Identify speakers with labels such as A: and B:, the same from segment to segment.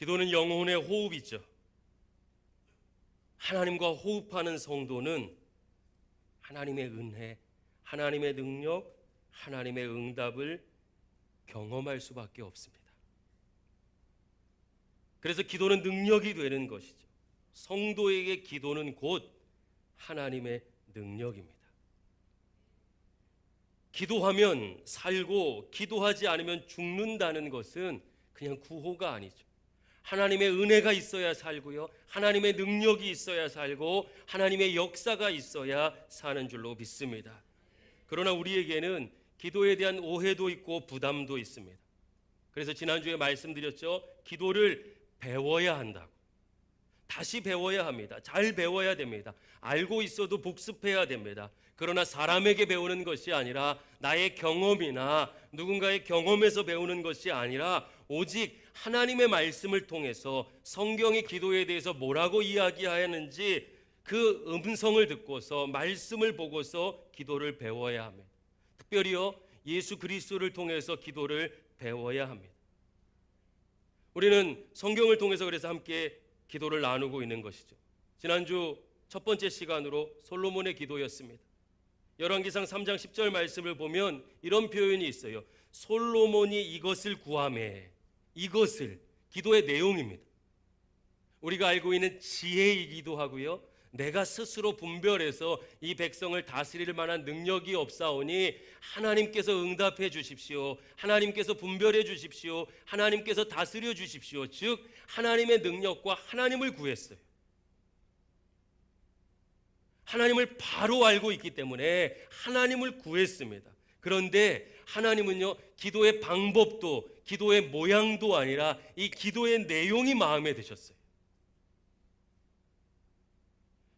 A: 기도는 영혼의 호흡이죠. 하나님과 호흡하는 성도는 하나님의 은혜, 하나님의 능력, 하나님의 응답을 경험할 수밖에 없습니다. 그래서 기도는 능력이 되는 것이죠. 성도에게 기도는 곧 하나님의 능력입니다. 기도하면 살고 기도하지 않으면 죽는다는 것은 그냥 구호가 아니죠. 하나님의 은혜가 있어야 살고요, 하나님의 능력이 있어야 살고 하나님의 역사가 있어야 사는 줄로 믿습니다. 그러나 우리에게는 기도에 대한 오해도 있고 부담도 있습니다. 그래서 지난주에 말씀드렸죠. 기도를 배워야 한다고. 다시 배워야 합니다. 잘 배워야 됩니다. 알고 있어도 복습해야 됩니다. 그러나 사람에게 배우는 것이 아니라 나의 경험이나 누군가의 경험에서 배우는 것이 아니라 오직 하나님의 말씀을 통해서 성경이 기도에 대해서 뭐라고 이야기하는지 그 음성을 듣고서 말씀을 보고서 기도를 배워야 합니다. 특별히요, 예수 그리스도를 통해서 기도를 배워야 합니다. 우리는 성경을 통해서 그래서 함께 기도를 나누고 있는 것이죠. 지난주 첫 번째 시간으로 솔로몬의 기도였습니다. 열왕기상 3장 10절 말씀을 보면 이런 표현이 있어요. 솔로몬이 이것을 구하매. 이것을, 기도의 내용입니다. 우리가 알고 있는 지혜이기도 하고요, 내가 스스로 분별해서 이 백성을 다스릴 만한 능력이 없사오니 하나님께서 응답해 주십시오, 하나님께서 분별해 주십시오, 하나님께서 다스려 주십시오. 즉 하나님의 능력과 하나님을 구했어요. 하나님을 바로 알고 있기 때문에 하나님을 구했습니다. 그런데 하나님은요, 기도의 방법도 기도의 모양도 아니라 이 기도의 내용이 마음에 드셨어요.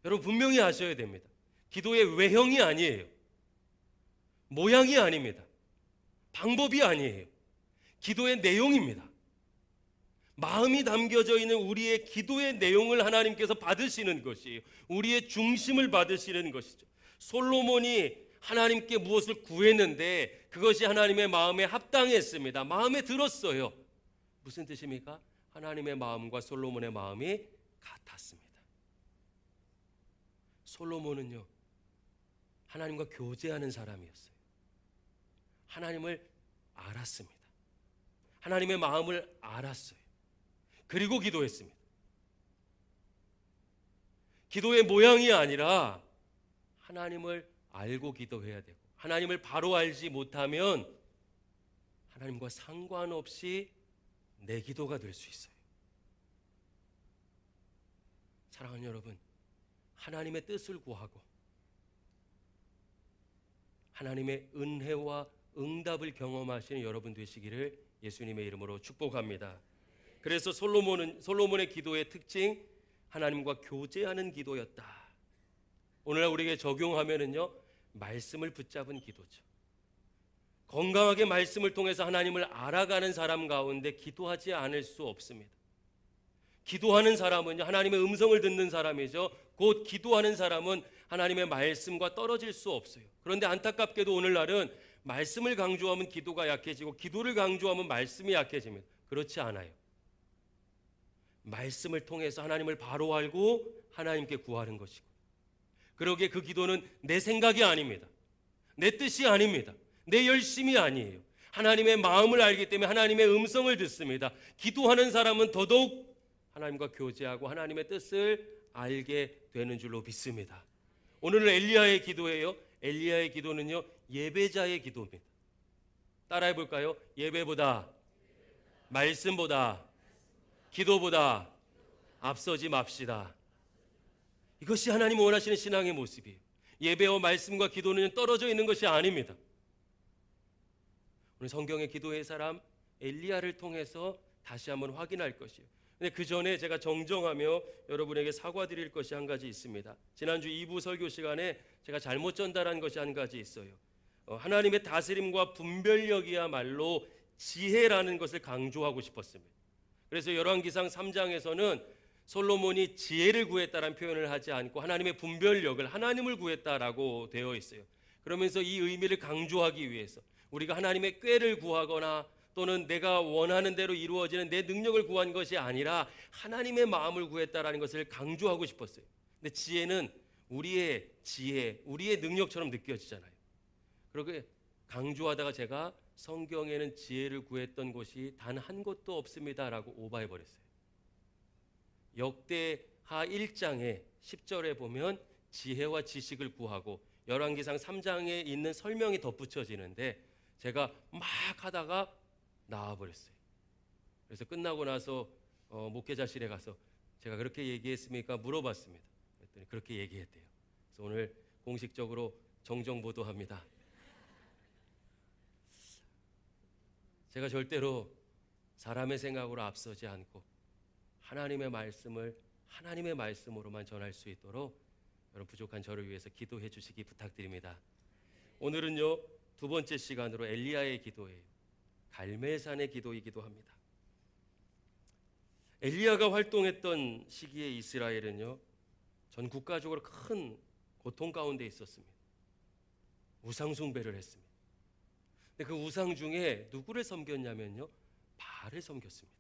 A: 여러분 분명히 아셔야 됩니다. 기도의 외형이 아니에요. 모양이 아닙니다. 방법이 아니에요. 기도의 내용입니다. 마음이 담겨져 있는 우리의 기도의 내용을 하나님께서 받으시는 것이에요. 우리의 중심을 받으시는 것이죠. 솔로몬이 하나님께 무엇을 구했는데 그것이 하나님의 마음에 합당했습니다. 마음에 들었어요. 무슨 뜻입니까? 하나님의 마음과 솔로몬의 마음이 같았습니다. 솔로몬은요, 하나님과 교제하는 사람이었어요. 하나님을 알았습니다. 하나님의 마음을 알았어요. 그리고 기도했습니다. 기도의 모양이 아니라 하나님을 알고 기도해야 되고, 하나님을 바로 알지 못하면 하나님과 상관없이 내 기도가 될 수 있어요. 사랑하는 여러분, 하나님의 뜻을 구하고 하나님의 은혜와 응답을 경험하시는 여러분 되시기를 예수님의 이름으로 축복합니다. 그래서 솔로몬의 기도의 특징, 하나님과 교제하는 기도였다. 오늘날 우리에게 적용하면은요, 말씀을 붙잡은 기도죠. 건강하게 말씀을 통해서 하나님을 알아가는 사람 가운데 기도하지 않을 수 없습니다. 기도하는 사람은요, 하나님의 음성을 듣는 사람이죠. 곧 기도하는 사람은 하나님의 말씀과 떨어질 수 없어요. 그런데 안타깝게도 오늘날은 말씀을 강조하면 기도가 약해지고 기도를 강조하면 말씀이 약해집니다. 그렇지 않아요. 말씀을 통해서 하나님을 바로 알고 하나님께 구하는 것이고, 그러기에 그 기도는 내 생각이 아닙니다. 내 뜻이 아닙니다. 내 열심이 아니에요. 하나님의 마음을 알기 때문에 하나님의 음성을 듣습니다. 기도하는 사람은 더더욱 하나님과 교제하고 하나님의 뜻을 알게 되는 줄로 믿습니다. 오늘은 엘리야의 기도예요. 엘리야의 기도는요, 예배자의 기도입니다. 따라해 볼까요? 예배보다, 말씀보다, 기도보다 앞서지 맙시다. 이것이 하나님 원하시는 신앙의 모습이에요. 예배와 말씀과 기도는 떨어져 있는 것이 아닙니다. 오늘 성경의 기도의 사람 엘리야를 통해서 다시 한번 확인할 것이에요. 근데 그 전에 제가 정정하며 여러분에게 사과드릴 것이 한 가지 있습니다. 지난주 2부 설교 시간에 제가 잘못 전달한 것이 한 가지 있어요. 하나님의 다스림과 분별력이야말로 지혜라는 것을 강조하고 싶었습니다. 그래서 열왕기상 3장에서는 솔로몬이 지혜를 구했다라는 표현을 하지 않고 하나님의 분별력을, 하나님을 구했다라고 되어 있어요. 그러면서 이 의미를 강조하기 위해서 우리가 하나님의 꾀를 구하거나 또는 내가 원하는 대로 이루어지는 내 능력을 구한 것이 아니라 하나님의 마음을 구했다라는 것을 강조하고 싶었어요. 근데 지혜는 우리의 지혜, 우리의 능력처럼 느껴지잖아요. 그렇게 강조하다가 제가 성경에는 지혜를 구했던 곳이 단 한 곳도 없습니다라고 오바해버렸어요. 역대하 1장에 10절에 보면 지혜와 지식을 구하고 열왕기상 3장에 있는 설명이 덧붙여지는데 제가 막 하다가 나와버렸어요. 그래서 끝나고 나서 목회자실에 가서 제가 그렇게 얘기했습니까? 물어봤습니다. 그랬더니 그렇게 얘기했대요. 그래서 오늘 공식적으로 정정보도합니다. 제가 절대로 사람의 생각으로 앞서지 않고 하나님의 말씀을 하나님의 말씀으로만 전할 수 있도록 여러분 부족한 저를 위해서 기도해 주시기 부탁드립니다. 오늘은요, 두 번째 시간으로 엘리야의 기도예요. 갈멜산의 기도이기도 합니다. 엘리야가 활동했던 시기에 이스라엘은요, 전 국가적으로 큰 고통 가운데 있었습니다. 우상 숭배를 했습니다. 근데 그 우상 중에 누구를 섬겼냐면요, 바알을 섬겼습니다.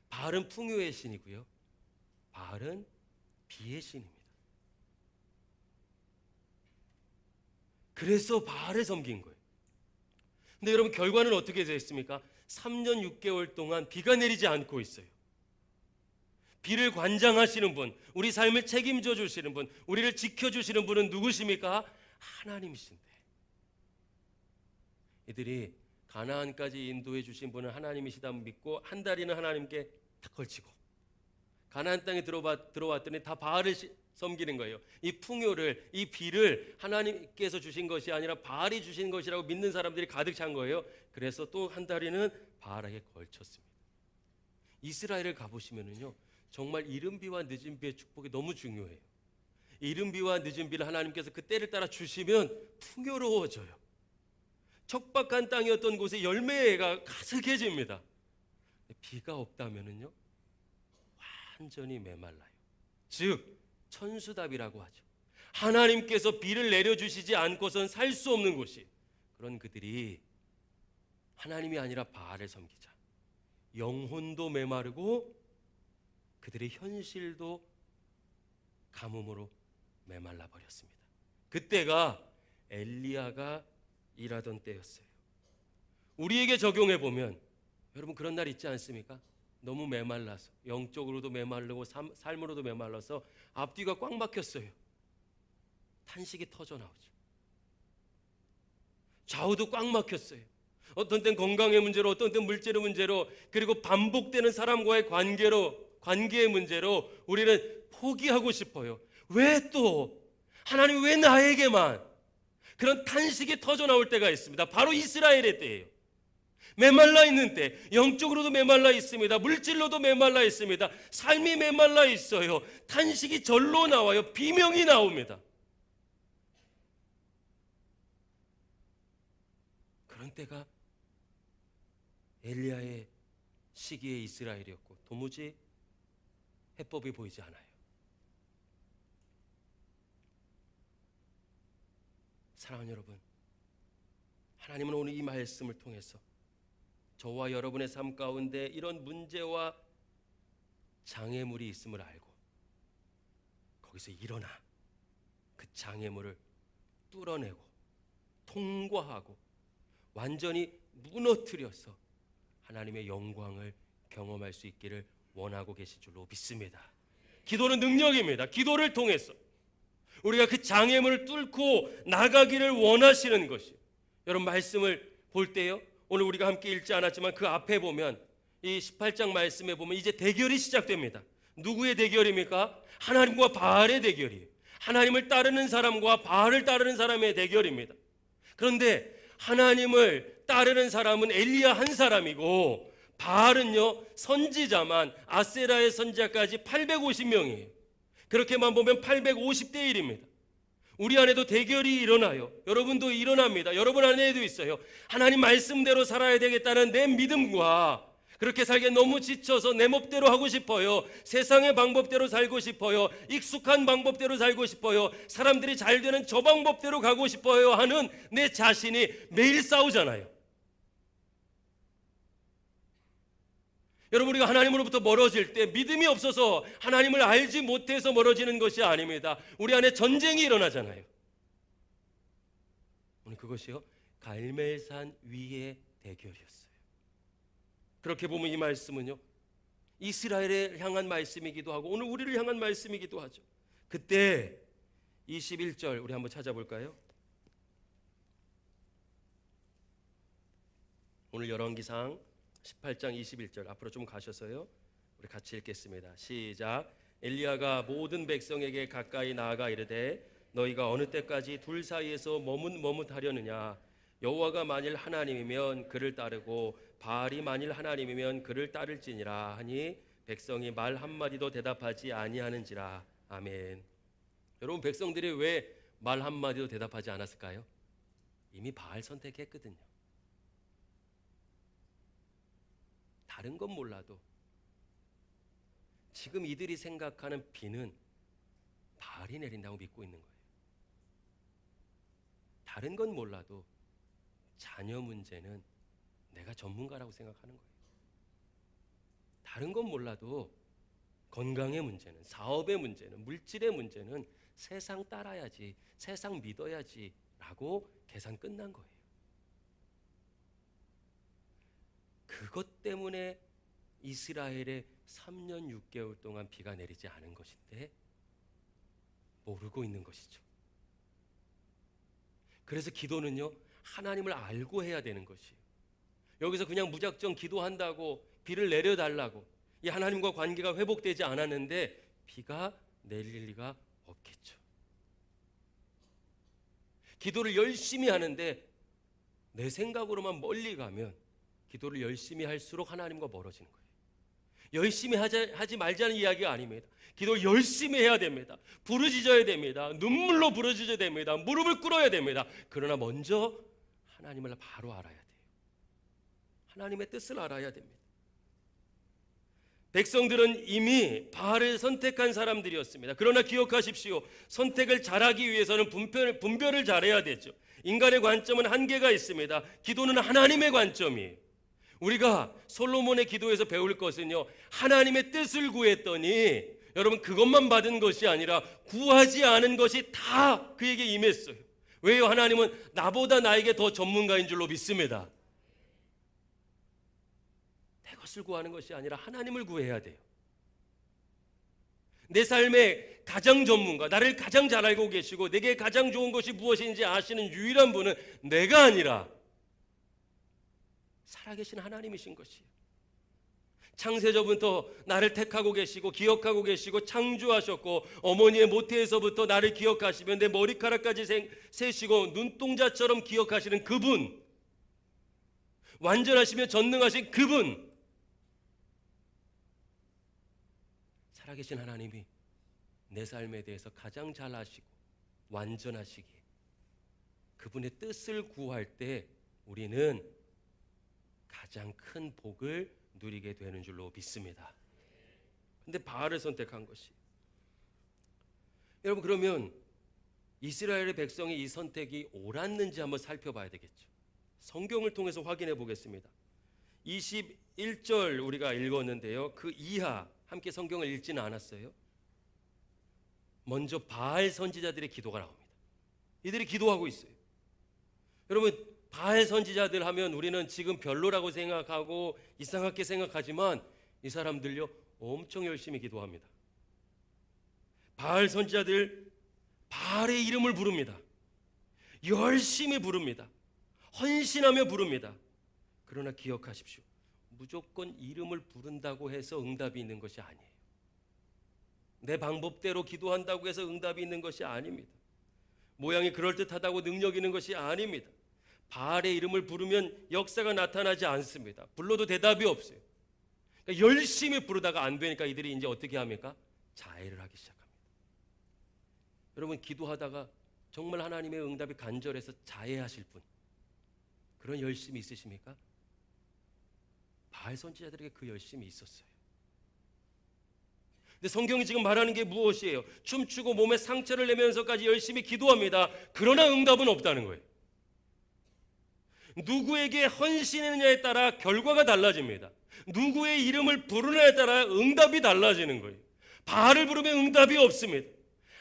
A: 바알은 풍요의 신이고요, 바알은 비의 신입니다. 그래서 바알을 섬긴 거예요. 근데 여러분 결과는 어떻게 됐습니까? 3년 6개월 동안 비가 내리지 않고 있어요. 비를 관장하시는 분, 우리 삶을 책임져 주시는 분, 우리를 지켜주시는 분은 누구십니까? 하나님이신데, 이들이 가나안까지 인도해 주신 분은 하나님이시다 믿고 한 다리는 하나님께 탁 걸치고 가나안 땅에 들어왔더니 다 바알을 섬기는 거예요. 이 풍요를, 이 비를 하나님께서 주신 것이 아니라 바알이 주신 것이라고 믿는 사람들이 가득 찬 거예요. 그래서 또 한 다리는 바알에게 걸쳤습니다. 이스라엘을 가보시면은요, 정말 이른 비와 늦은 비의 축복이 너무 중요해요. 이른 비와 늦은 비를 하나님께서 그 때를 따라 주시면 풍요로워져요. 척박한 땅이었던 곳에 열매가 가득해집니다. 비가 없다면은요, 완전히 메말라요. 즉 천수답이라고 하죠. 하나님께서 비를 내려주시지 않고선 살 수 없는 곳이, 그런 그들이 하나님이 아니라 바알을 섬기자 영혼도 메마르고 그들의 현실도 가뭄으로 메말라 버렸습니다. 그때가 엘리야가 일하던 때였어요. 우리에게 적용해 보면 여러분 그런 날 있지 않습니까? 너무 메말라서, 영적으로도 메말르고 삶으로도 메말라서 앞뒤가 꽉 막혔어요. 탄식이 터져 나오죠. 좌우도 꽉 막혔어요. 어떤 땐 건강의 문제로, 어떤 땐 물질의 문제로, 그리고 반복되는 사람과의 관계의 문제로 우리는 포기하고 싶어요. 왜 또? 하나님 왜 나에게만? 그런 탄식이 터져 나올 때가 있습니다. 바로 이스라엘의 때예요. 메말라 있는 때, 영적으로도 메말라 있습니다. 물질로도 메말라 있습니다. 삶이 메말라 있어요. 탄식이 절로 나와요. 비명이 나옵니다. 그런 때가 엘리야의 시기의 이스라엘이었고 도무지 해법이 보이지 않아요. 사랑하는 여러분, 하나님은 오늘 이 말씀을 통해서 저와 여러분의 삶 가운데 이런 문제와 장애물이 있음을 알고 거기서 일어나 그 장애물을 뚫어내고 통과하고 완전히 무너뜨려서 하나님의 영광을 경험할 수 있기를 원하고 계신 줄로 믿습니다. 기도는 능력입니다. 기도를 통해서 우리가 그 장애물을 뚫고 나가기를 원하시는 것이, 여러분 말씀을 볼 때요, 오늘 우리가 함께 읽지 않았지만 그 앞에 보면 이 18장 말씀에 보면 이제 대결이 시작됩니다. 누구의 대결입니까? 하나님과 바알의 대결이에요. 하나님을 따르는 사람과 바알을 따르는 사람의 대결입니다. 그런데 하나님을 따르는 사람은 엘리야 한 사람이고 바알은요 선지자만 아세라의 선지자까지 850명이에요. 그렇게만 보면 850대 1입니다. 우리 안에도 대결이 일어나요. 여러분도 일어납니다. 여러분 안에도 있어요. 하나님 말씀대로 살아야 되겠다는 내 믿음과 그렇게 살기에 너무 지쳐서 내 멋대로 하고 싶어요. 세상의 방법대로 살고 싶어요. 익숙한 방법대로 살고 싶어요. 사람들이 잘 되는 저 방법대로 가고 싶어요 하는 내 자신이 매일 싸우잖아요. 여러분, 우리가 하나님으로부터 멀어질 때 믿음이 없어서 하나님을 알지 못해서 멀어지는 것이 아닙니다. 우리 안에 전쟁이 일어나잖아요. 오늘 그것이요, 갈멜산 위의 대결이었어요. 그렇게 보면 이 말씀은요, 이스라엘을 향한 말씀이기도 하고 오늘 우리를 향한 말씀이기도 하죠. 그때 21절 우리 한번 찾아볼까요? 오늘 열왕기상 18장 21절 앞으로 좀 가셔서요, 우리 같이 읽겠습니다. 시작. 엘리야가 모든 백성에게 가까이 나아가 이르되 너희가 어느 때까지 둘 사이에서 머뭇머뭇하려느냐. 여호와가 만일 하나님이면 그를 따르고 바알이 만일 하나님이면 그를 따를지니라 하니 백성이 말 한마디도 대답하지 아니하는지라. 아멘. 여러분, 백성들이 왜 말 한마디도 대답하지 않았을까요? 이미 바알 선택했거든요. 다른 건 몰라도 지금 이들이 생각하는 비는 바알이 내린다고 믿고 있는 거예요. 다른 건 몰라도 자녀 문제는 내가 전문가라고 생각하는 거예요. 다른 건 몰라도 건강의 문제는, 사업의 문제는, 물질의 문제는 세상 따라야지, 세상 믿어야지 라고 계산 끝난 거예요. 그것 때문에 이스라엘에 3년 6개월 동안 비가 내리지 않은 것인데 모르고 있는 것이죠. 그래서 기도는요, 하나님을 알고 해야 되는 것이에요. 여기서 그냥 무작정 기도한다고 비를 내려달라고, 이 하나님과 관계가 회복되지 않았는데 비가 내릴 리가 없겠죠. 기도를 열심히 하는데 내 생각으로만 멀리 가면 기도를 열심히 할수록 하나님과 멀어지는 거예요. 열심히 하지 말자는 이야기가 아닙니다. 기도를 열심히 해야 됩니다. 부르짖어야 됩니다. 눈물로 부르짖어야 됩니다. 무릎을 꿇어야 됩니다. 그러나 먼저 하나님을 바로 알아야 돼요. 하나님의 뜻을 알아야 됩니다. 백성들은 이미 바알을 선택한 사람들이었습니다. 그러나 기억하십시오. 선택을 잘하기 위해서는 분별을 잘해야 되죠. 인간의 관점은 한계가 있습니다. 기도는 하나님의 관점이에요. 우리가 솔로몬의 기도에서 배울 것은요, 하나님의 뜻을 구했더니 여러분, 그것만 받은 것이 아니라 구하지 않은 것이 다 그에게 임했어요. 왜요? 하나님은 나보다 나에게 더 전문가인 줄로 믿습니다. 내 것을 구하는 것이 아니라 하나님을 구해야 돼요. 내 삶의 가장 전문가, 나를 가장 잘 알고 계시고 내게 가장 좋은 것이 무엇인지 아시는 유일한 분은 내가 아니라 살아계신 하나님이신 것이에요. 창세전부터 나를 택하고 계시고 기억하고 계시고 창조하셨고 어머니의 모태에서부터 나를 기억하시며 내 머리카락까지 세시고 눈동자처럼 기억하시는 그분, 완전하시며 전능하신 그분, 살아계신 하나님이 내 삶에 대해서 가장 잘 아시고 완전하시기에 그분의 뜻을 구할 때 우리는 가장 큰 복을 누리게 되는 줄로 믿습니다. 근데 바알을 선택한 것이, 여러분, 그러면 이스라엘의 백성이 이 선택이 옳았는지 한번 살펴봐야 되겠죠. 성경을 통해서 확인해 보겠습니다. 21절 우리가 읽었는데요, 그 이하 함께 성경을 읽지는 않았어요. 먼저 바알 선지자들의 기도가 나옵니다. 이들이 기도하고 있어요. 여러분, 바알 선지자들 하면 우리는 지금 별로라고 생각하고 이상하게 생각하지만 이 사람들요, 엄청 열심히 기도합니다. 바알 선지자들 바알의 이름을 부릅니다. 열심히 부릅니다. 헌신하며 부릅니다. 그러나 기억하십시오. 무조건 이름을 부른다고 해서 응답이 있는 것이 아니에요. 내 방법대로 기도한다고 해서 응답이 있는 것이 아닙니다. 모양이 그럴듯하다고 능력 있는 것이 아닙니다. 바알의 이름을 부르면 역사가 나타나지 않습니다. 불러도 대답이 없어요. 그러니까 열심히 부르다가 안 되니까 이들이 이제 어떻게 합니까? 자해를 하기 시작합니다. 여러분, 기도하다가 정말 하나님의 응답이 간절해서 자해하실 분, 그런 열심이 있으십니까? 바알 선지자들에게 그 열심이 있었어요. 근데 성경이 지금 말하는 게 무엇이에요? 춤추고 몸에 상처를 내면서까지 열심히 기도합니다. 그러나 응답은 없다는 거예요. 누구에게 헌신했느냐에 따라 결과가 달라집니다. 누구의 이름을 부르느냐에 따라 응답이 달라지는 거예요. 바알을 부르면 응답이 없습니다.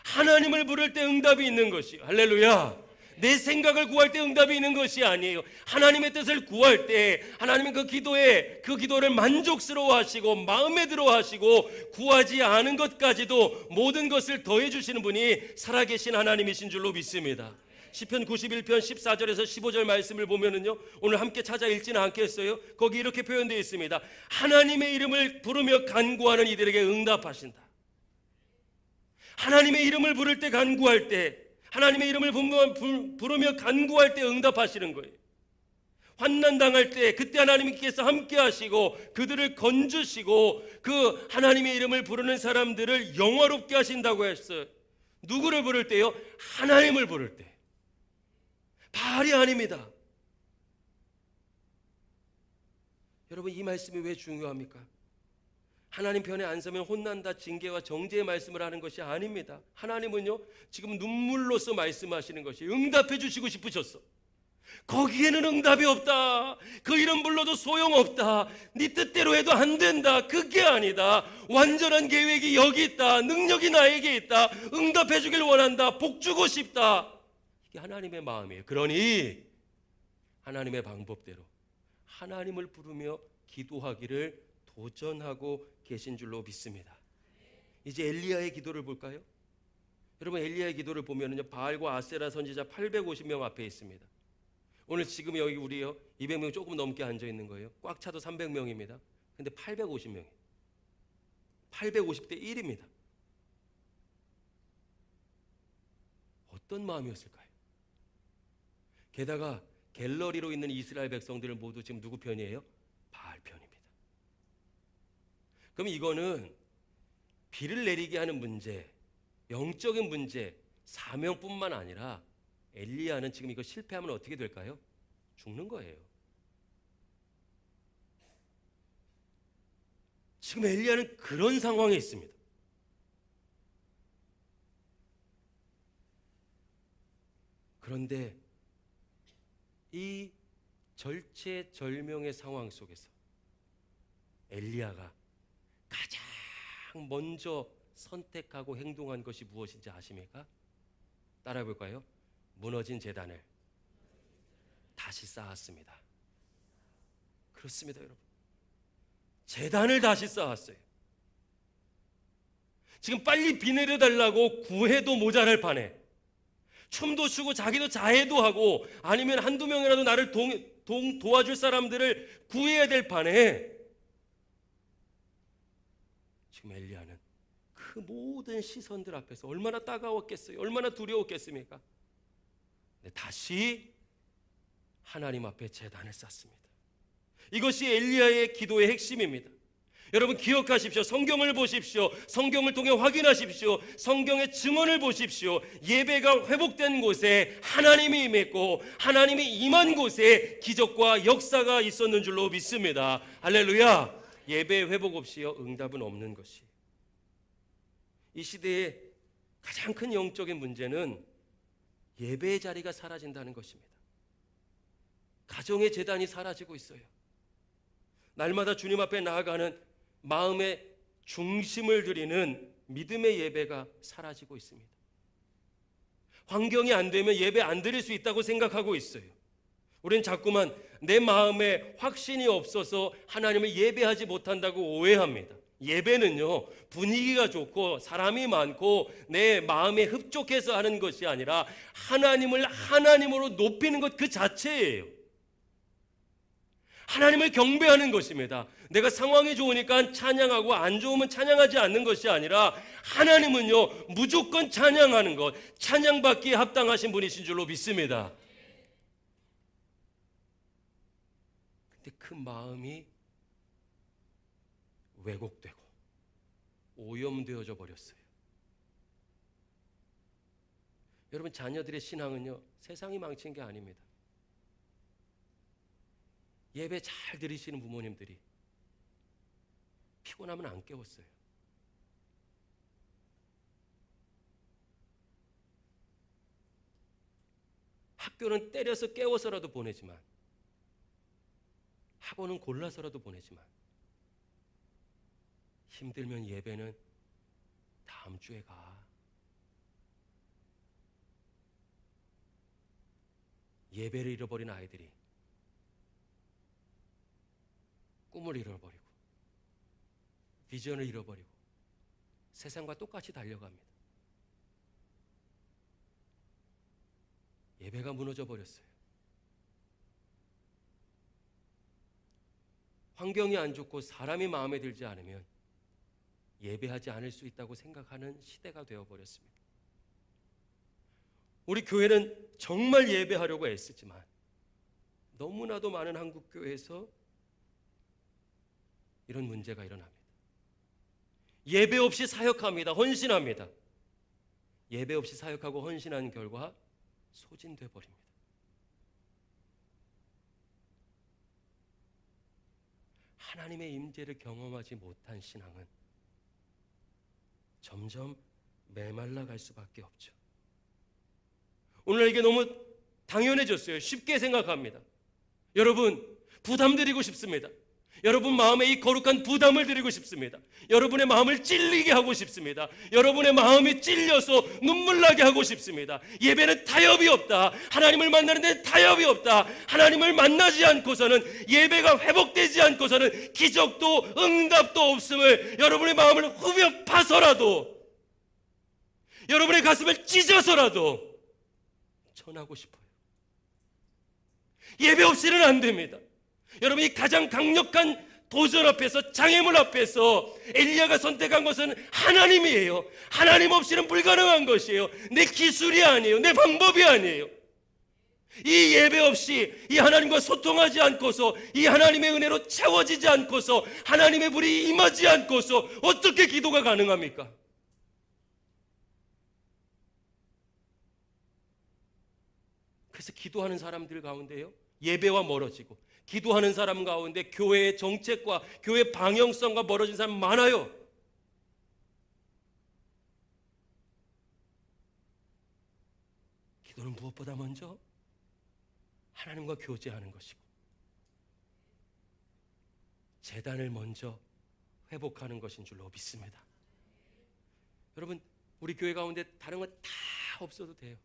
A: 하나님을 부를 때 응답이 있는 것이요. 할렐루야. 내 생각을 구할 때 응답이 있는 것이 아니에요. 하나님의 뜻을 구할 때 하나님은 그 기도를 만족스러워하시고 마음에 들어하시고 구하지 않은 것까지도 모든 것을 더해 주시는 분이 살아계신 하나님이신 줄로 믿습니다. 시편 91편 14절에서 15절 말씀을 보면은요, 오늘 함께 찾아 읽지는 않겠어요? 거기 이렇게 표현되어 있습니다. 하나님의 이름을 부르며 간구하는 이들에게 응답하신다. 하나님의 이름을 부를 때 간구할 때, 하나님의 이름을 부르며 간구할 때 응답하시는 거예요. 환난 당할 때 그때 하나님께서 함께 하시고 그들을 건주시고 그 하나님의 이름을 부르는 사람들을 영화롭게 하신다고 했어요. 누구를 부를 때요? 하나님을 부를 때. 바알이 아닙니다. 여러분, 이 말씀이 왜 중요합니까? 하나님 편에 안 서면 혼난다, 징계와 정죄의 말씀을 하는 것이 아닙니다. 하나님은요, 지금 눈물로서 말씀하시는 것이 응답해 주시고 싶으셨어. 거기에는 응답이 없다. 그 이름 불러도 소용없다. 네 뜻대로 해도 안 된다. 그게 아니다. 완전한 계획이 여기 있다. 능력이 나에게 있다. 응답해 주길 원한다. 복 주고 싶다. 이게 하나님의 마음이에요. 그러니 하나님의 방법대로 하나님을 부르며 기도하기를 도전하고 계신 줄로 믿습니다. 이제 엘리야의 기도를 볼까요? 여러분, 엘리야의 기도를 보면요, 바알과 아세라 선지자 850명 앞에 있습니다. 오늘 지금 여기 우리요 200명 조금 넘게 앉아 있는 거예요. 꽉 차도 300명입니다. 근데 850명이에요. 850대 1입니다. 어떤 마음이었을까요? 게다가 갤러리로 있는 이스라엘 백성들은 모두 지금 누구 편이에요? 바알 편입니다. 그럼 이거는 비를 내리게 하는 문제, 영적인 문제, 사명뿐만 아니라 엘리야는 지금 이거 실패하면 어떻게 될까요? 죽는 거예요. 지금 엘리야는 그런 상황에 있습니다. 그런데 이 절체절명의 상황 속에서 엘리야가 가장 먼저 선택하고 행동한 것이 무엇인지 아십니까? 따라해 볼까요? 무너진 제단을 다시 쌓았습니다. 그렇습니다, 여러분. 제단을 다시 쌓았어요. 지금 빨리 비 내려달라고 구해도 모자랄 판에, 춤도 추고 자기도 자해도 하고 아니면 한두 명이라도 나를 도와줄 사람들을 구해야 될 판에 지금 엘리야는 그 모든 시선들 앞에서 얼마나 따가웠겠어요? 얼마나 두려웠겠습니까? 근데 다시 하나님 앞에 제단을 쌓습니다. 이것이 엘리야의 기도의 핵심입니다. 여러분, 기억하십시오. 성경을 보십시오. 성경을 통해 확인하십시오. 성경의 증언을 보십시오. 예배가 회복된 곳에 하나님이 임했고 하나님이 임한 곳에 기적과 역사가 있었는 줄로 믿습니다. 할렐루야. 예배 회복 없이요 응답은 없는 것이. 이 시대의 가장 큰 영적인 문제는 예배의 자리가 사라진다는 것입니다. 가정의 재단이 사라지고 있어요. 날마다 주님 앞에 나아가는 마음의 중심을 드리는 믿음의 예배가 사라지고 있습니다. 환경이 안 되면 예배 안 드릴 수 있다고 생각하고 있어요. 우리는 자꾸만 내 마음에 확신이 없어서 하나님을 예배하지 못한다고 오해합니다. 예배는요, 분위기가 좋고 사람이 많고 내 마음에 흡족해서 하는 것이 아니라 하나님을 하나님으로 높이는 것 그 자체예요. 하나님을 경배하는 것입니다. 내가 상황이 좋으니까 찬양하고 안 좋으면 찬양하지 않는 것이 아니라 하나님은요 무조건 찬양하는 것, 찬양받기에 합당하신 분이신 줄로 믿습니다. 근데 그 마음이 왜곡되고 오염되어져 버렸어요. 여러분, 자녀들의 신앙은요 세상이 망친 게 아닙니다. 예배 잘 드리시는 부모님들이 피곤하면 안 깨웠어요. 학교는 때려서 깨워서라도 보내지만, 학원은 골라서라도 보내지만, 힘들면 예배는 다음 주에 가. 예배를 잃어버린 아이들이 꿈을 잃어버리고 비전을 잃어버리고 세상과 똑같이 달려갑니다. 예배가 무너져 버렸어요. 환경이 안 좋고 사람이 마음에 들지 않으면 예배하지 않을 수 있다고 생각하는 시대가 되어버렸습니다. 우리 교회는 정말 예배하려고 애쓰지만 너무나도 많은 한국 교회에서 이런 문제가 일어납니다. 예배 없이 사역합니다. 헌신합니다. 예배 없이 사역하고 헌신한 결과 소진돼 버립니다. 하나님의 임재를 경험하지 못한 신앙은 점점 메말라 갈 수밖에 없죠. 오늘 이게 너무 당연해졌어요. 쉽게 생각합니다. 여러분, 부담 드리고 싶습니다. 여러분 마음에 이 거룩한 부담을 드리고 싶습니다. 여러분의 마음을 찔리게 하고 싶습니다. 여러분의 마음이 찔려서 눈물 나게 하고 싶습니다. 예배는 타협이 없다. 하나님을 만나는 데 타협이 없다. 하나님을 만나지 않고서는, 예배가 회복되지 않고서는 기적도 응답도 없음을 여러분의 마음을 후벼 파서라도, 여러분의 가슴을 찢어서라도 전하고 싶어요. 예배 없이는 안 됩니다. 여러분이 가장 강력한 도전 앞에서, 장애물 앞에서 엘리야가 선택한 것은 하나님이에요. 하나님 없이는 불가능한 것이에요. 내 기술이 아니에요. 내 방법이 아니에요. 이 예배 없이, 이 하나님과 소통하지 않고서, 이 하나님의 은혜로 채워지지 않고서, 하나님의 불이 임하지 않고서 어떻게 기도가 가능합니까? 그래서 기도하는 사람들 가운데요, 예배와 멀어지고, 기도하는 사람 가운데 교회의 정책과 교회의 방향성과 멀어진 사람 많아요. 기도는 무엇보다 먼저 하나님과 교제하는 것이고, 재단을 먼저 회복하는 것인 줄로 믿습니다. 여러분, 우리 교회 가운데 다른 건 다 없어도 돼요.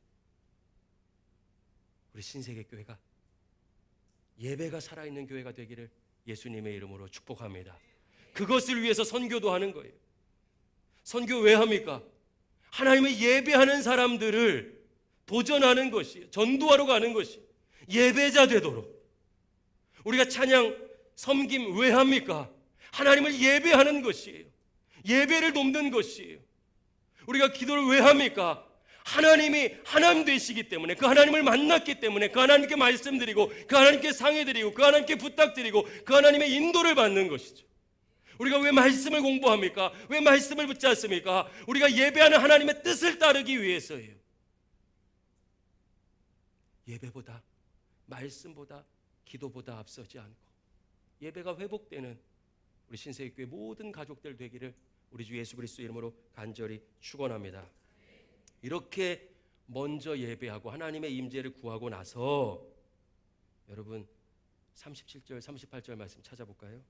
A: 우리 신세계교회가 예배가 살아있는 교회가 되기를 예수님의 이름으로 축복합니다. 그것을 위해서 선교도 하는 거예요. 선교 왜 합니까? 하나님의 예배하는 사람들을 도전하는 것이에요. 전도하러 가는 것이에요. 예배자 되도록. 우리가 찬양, 섬김 왜 합니까? 하나님을 예배하는 것이에요. 예배를 돕는 것이에요. 우리가 기도를 왜 합니까? 하나님이 하나님 되시기 때문에, 그 하나님을 만났기 때문에, 그 하나님께 말씀드리고, 그 하나님께 상해드리고, 그 하나님께 부탁드리고, 그 하나님의 인도를 받는 것이죠. 우리가 왜 말씀을 공부합니까? 왜 말씀을 붙잡습니까? 우리가 예배하는 하나님의 뜻을 따르기 위해서예요. 예배보다, 말씀보다, 기도보다 앞서지 않고 예배가 회복되는 우리 신세계교회 모든 가족들 되기를 우리 주 예수 그리스도 이름으로 간절히 축원합니다. 이렇게 먼저 예배하고 하나님의 임재를 구하고 나서, 여러분 37절 38절 말씀 찾아볼까요?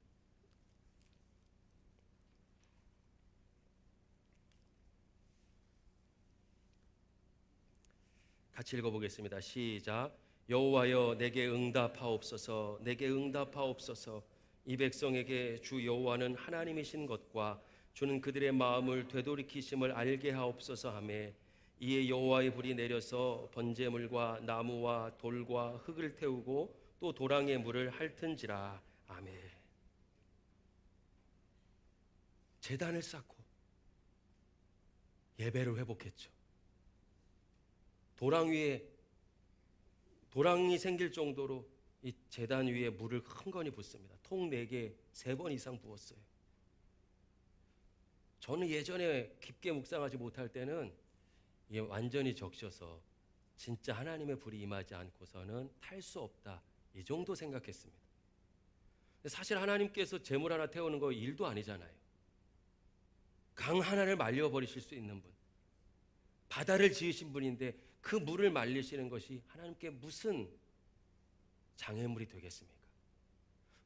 A: 같이 읽어보겠습니다. 시작. 여호와여 내게 응답하옵소서. 내게 응답하옵소서. 이 백성에게 주 여호와는 하나님이신 것과 주는 그들의 마음을 되돌이키심을 알게 하옵소서 하매, 이에 여호와의 불이 내려서 번제물과 나무와 돌과 흙을 태우고 또 도랑의 물을 핥은지라. 아멘. 제단을 쌓고 예배를 회복했죠. 도랑 위에, 도랑이 생길 정도로 이 제단 위에 물을 흥건히 붓습니다. 통 4개 3번 이상 부었어요. 저는 예전에 깊게 묵상하지 못할 때는 이게 완전히 적셔서 진짜 하나님의 불이 임하지 않고서는 탈 수 없다, 이 정도 생각했습니다. 사실 하나님께서 제물 하나 태우는 거 일도 아니잖아요. 강 하나를 말려버리실 수 있는 분, 바다를 지으신 분인데 그 물을 말리시는 것이 하나님께 무슨 장애물이 되겠습니까?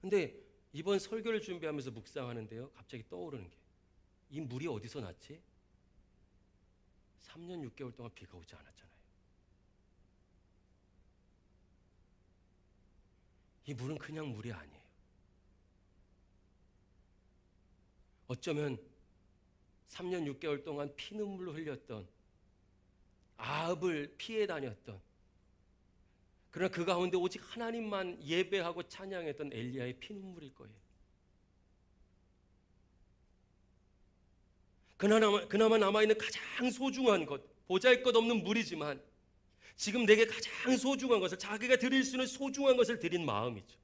A: 근데 이번 설교를 준비하면서 묵상하는데요, 갑자기 떠오르는 게, 이 물이 어디서 났지? 3년 6개월 동안 비가 오지 않았잖아요. 이 물은 그냥 물이 아니에요. 어쩌면 3년 6개월 동안 피눈물로 흘렸던, 아합을 피해 다녔던, 그러나 그 가운데 오직 하나님만 예배하고 찬양했던 엘리야의 피눈물일 거예요. 그나마 남아있는 가장 소중한 것, 보잘것없는 물이지만 지금 내게 가장 소중한 것을, 자기가 드릴 수 있는 소중한 것을 드린 마음이죠.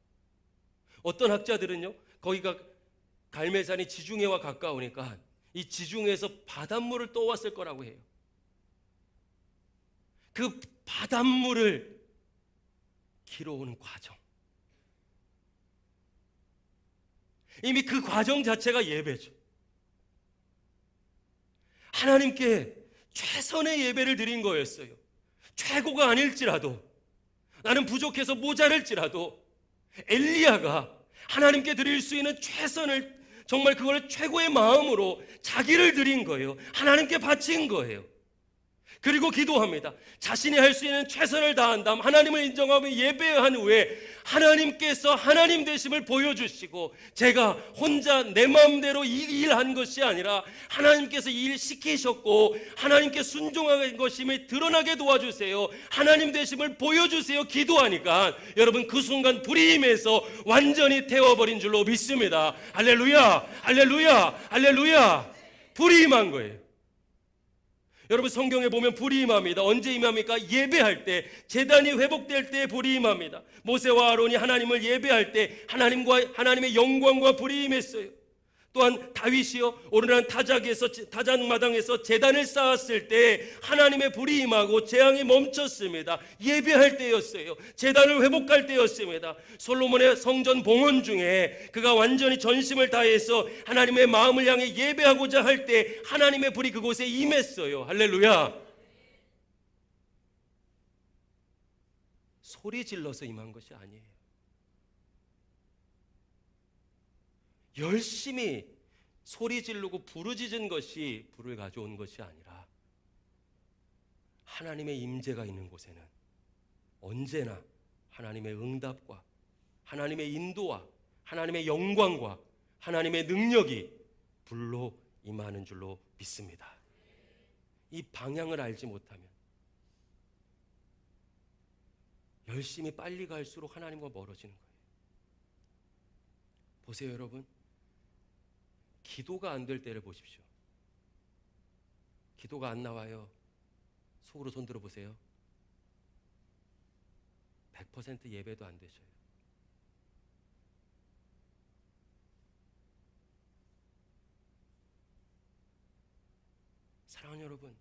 A: 어떤 학자들은요, 거기가 갈멜산이 지중해와 가까우니까 이 지중해에서 바닷물을 떠왔을 거라고 해요. 그 바닷물을 길어오는 과정, 이미 그 과정 자체가 예배죠. 하나님께 최선의 예배를 드린 거였어요. 최고가 아닐지라도, 나는 부족해서 모자랄지라도 엘리야가 하나님께 드릴 수 있는 최선을, 정말 그걸 최고의 마음으로 자기를 드린 거예요. 하나님께 바친 거예요. 그리고 기도합니다. 자신이 할 수 있는 최선을 다한 다음 하나님을 인정하며 예배한 후에 하나님께서 하나님 되심을 보여주시고, 제가 혼자 내 마음대로 이 일한 것이 아니라 하나님께서 이 일 시키셨고 하나님께 순종한 것임이 드러나게 도와주세요, 하나님 되심을 보여주세요 기도하니까 여러분, 그 순간 불이 임해서 완전히 태워버린 줄로 믿습니다. 할렐루야, 할렐루야, 할렐루야. 불이 임한 거예요. 여러분, 성경에 보면 불이 임합니다. 언제 임합니까? 예배할 때, 제단이 회복될 때 불이 임합니다. 모세와 아론이 하나님을 예배할 때 하나님의 영광과 불이 임했어요. 또한 다윗이요, 오르난 타작마당에서 제단을 쌓았을 때 하나님의 불이 임하고 재앙이 멈췄습니다. 예배할 때였어요. 제단을 회복할 때였습니다. 솔로몬의 성전 봉헌 중에 그가 완전히 전심을 다해서 하나님의 마음을 향해 예배하고자 할 때 하나님의 불이 그곳에 임했어요. 할렐루야. 소리 질러서 임한 것이 아니에요. 열심히 소리 지르고 부르짖은 것이 불을 가져온 것이 아니라, 하나님의 임재가 있는 곳에는 언제나 하나님의 응답과 하나님의 인도와 하나님의 영광과 하나님의 능력이 불로 임하는 줄로 믿습니다. 이 방향을 알지 못하면 열심히 빨리 갈수록 하나님과 멀어지는 거예요. 보세요, 여러분. 기도가 안 될 때를 보십시오. 기도가 안 나와요. 속으로 손 들어보세요. 100% 예배도 안 되셔요. 사랑하는 여러분,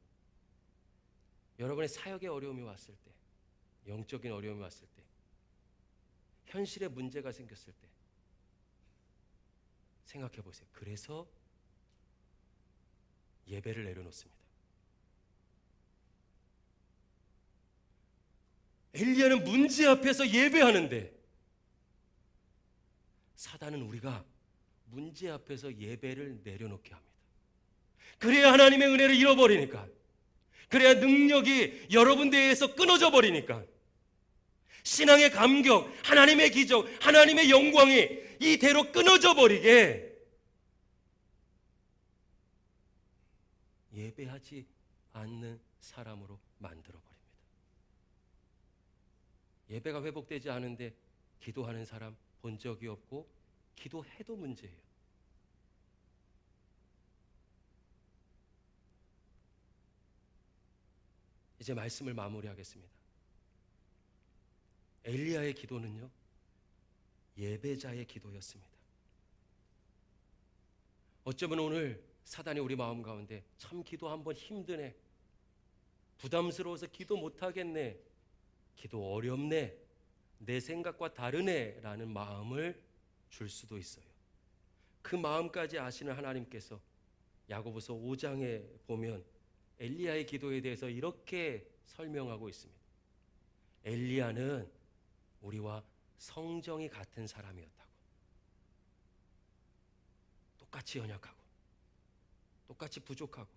A: 여러분의 사역에 어려움이 왔을 때, 영적인 어려움이 왔을 때, 현실에 문제가 생겼을 때 생각해 보세요. 그래서 예배를 내려놓습니다. 엘리야는 문제 앞에서 예배하는데, 사단은 우리가 문제 앞에서 예배를 내려놓게 합니다. 그래야 하나님의 은혜를 잃어버리니까, 그래야 능력이 여러분 대해서 끊어져 버리니까, 신앙의 감격, 하나님의 기적, 하나님의 영광이 이대로 끊어져 버리게 예배하지 않는 사람으로 만들어 버립니다. 예배가 회복되지 않은데 기도하는 사람 본 적이 없고, 기도해도 문제예요. 이제 말씀을 마무리하겠습니다. 엘리야의 기도는요, 예배자의 기도였습니다. 어쩌면 오늘 사단이 우리 마음 가운데, 참 기도 한번 힘드네, 부담스러워서 기도 못하겠네, 기도 어렵네, 내 생각과 다르네 라는 마음을 줄 수도 있어요. 그 마음까지 아시는 하나님께서 야고보서 5장에 보면 엘리야의 기도에 대해서 이렇게 설명하고 있습니다. 엘리야는 우리와 성정이 같은 사람이었다고. 똑같이 연약하고 똑같이 부족하고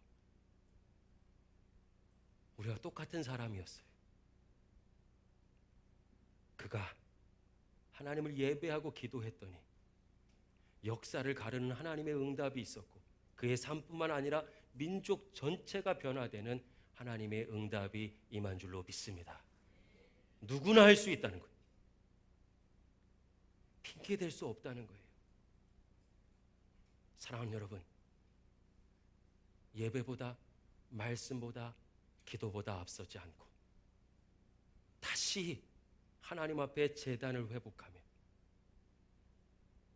A: 우리가 똑같은 사람이었어요. 그가 하나님을 예배하고 기도했더니 역사를 가르는 하나님의 응답이 있었고 그의 삶뿐만 아니라 민족 전체가 변화되는 하나님의 응답이 임한 줄로 믿습니다. 누구나 할 수 있다는 거예요. 핑계댈 수 없다는 거예요. 사랑하는 여러분, 예배보다 말씀보다 기도보다 앞서지 않고 다시 하나님 앞에 제단을 회복하며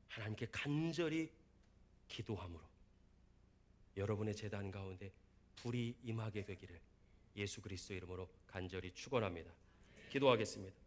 A: 하나님께 간절히 기도함으로 여러분의 제단 가운데 불이 임하게 되기를 예수 그리스도의 이름으로 간절히 축원합니다. 기도하겠습니다.